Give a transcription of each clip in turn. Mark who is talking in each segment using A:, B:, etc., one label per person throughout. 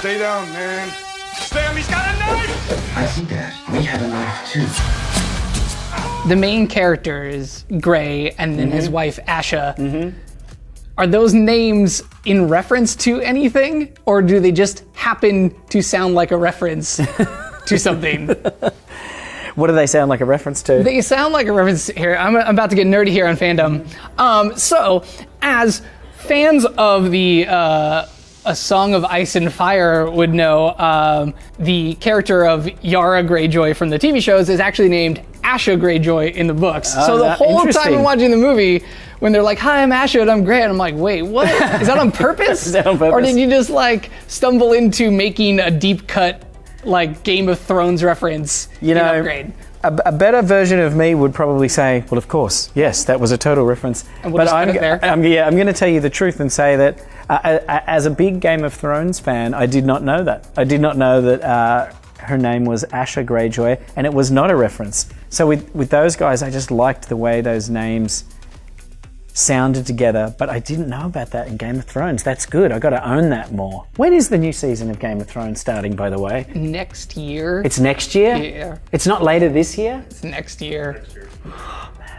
A: Stay down, man. Sam, he's got a knife!
B: I see that. We have a knife too.
C: The main character is Gray, and then his wife, Asha. Are those names in reference to anything, or do they just happen to sound like a reference to something?
D: What do they sound like a reference to?
C: They sound like a reference here. I'm about to get nerdy here on fandom. So, as fans of the A Song of Ice and Fire would know, the character of Yara Greyjoy from the TV shows is actually named Asha Greyjoy in the books. So the whole time I'm watching the movie, when they're like, "Hi, I'm Asha and I'm Grey," and I'm like, "Wait, what? Is that on purpose?
D: Is that on purpose?
C: Or did you just like stumble into making a deep cut like Game of Thrones reference in Upgrade?"
D: A better version of me would probably say, well, of course, yes, that was a total reference.
C: And we'll just put it there.
D: I'm going to tell you the truth and say that as a big Game of Thrones fan, I did not know that. I did not know that her name was Asha Greyjoy, and it was not a reference. So with those guys, I just liked the way those names sounded together, but I didn't know about that in Game of Thrones. That's good. I got to own that more. When is the new season of Game of Thrones starting, by the way?
C: Next year.
D: It's next year?
C: Yeah.
D: It's not later this year?
C: It's next year.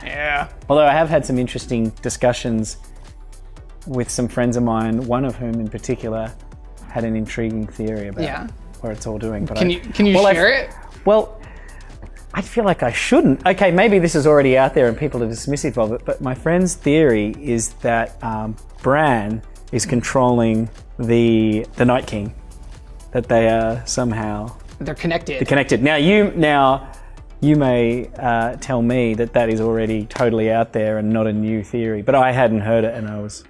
C: Yeah.
D: Although I have had some interesting discussions with some friends of mine, one of whom in particular had an intriguing theory about where it's all doing. But
C: Can you share it?
D: Well, I feel like I shouldn't. Okay, maybe this is already out there and people are dismissive of it, but my friend's theory is that Bran is controlling the Night King, that they are somehow...
C: They're connected.
D: They're connected. Now you may tell me that is already totally out there and not a new theory, but I hadn't heard it and I was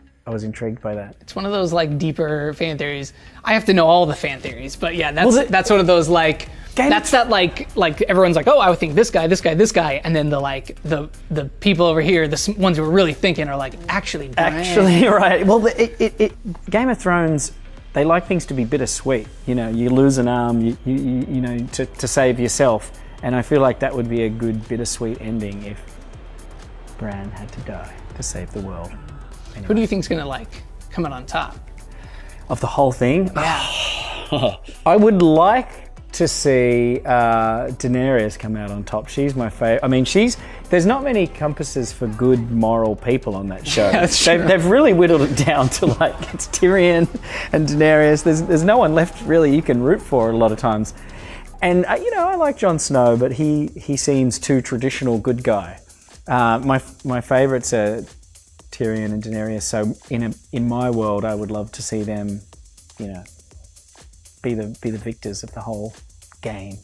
D: intrigued by that.
C: It's one of those like deeper fan theories. I have to know all the fan theories, but yeah, that's one of those like... That's that like everyone's like, oh, I would think this guy, and then the people over here, the ones who are really thinking are like, actually,
D: right. Well, Game of Thrones, they like things to be bittersweet. You know, you lose an arm, you know, to save yourself, and I feel like that would be a good bittersweet ending if Bran had to die to save the world. Anyway.
C: Who do you think's gonna like come out on top
D: of the whole thing?
C: Yeah,
D: I would like to see Daenerys come out on top. She's my favorite. I mean, there's not many compasses for good moral people on that show. They've really whittled it down to like it's Tyrion and Daenerys. There's no one left really you can root for a lot of times. And you know, I like Jon Snow, but he seems too traditional good guy. My favorites are Tyrion and Daenerys. So in my world, I would love to see them, you know, be the victors of the whole game.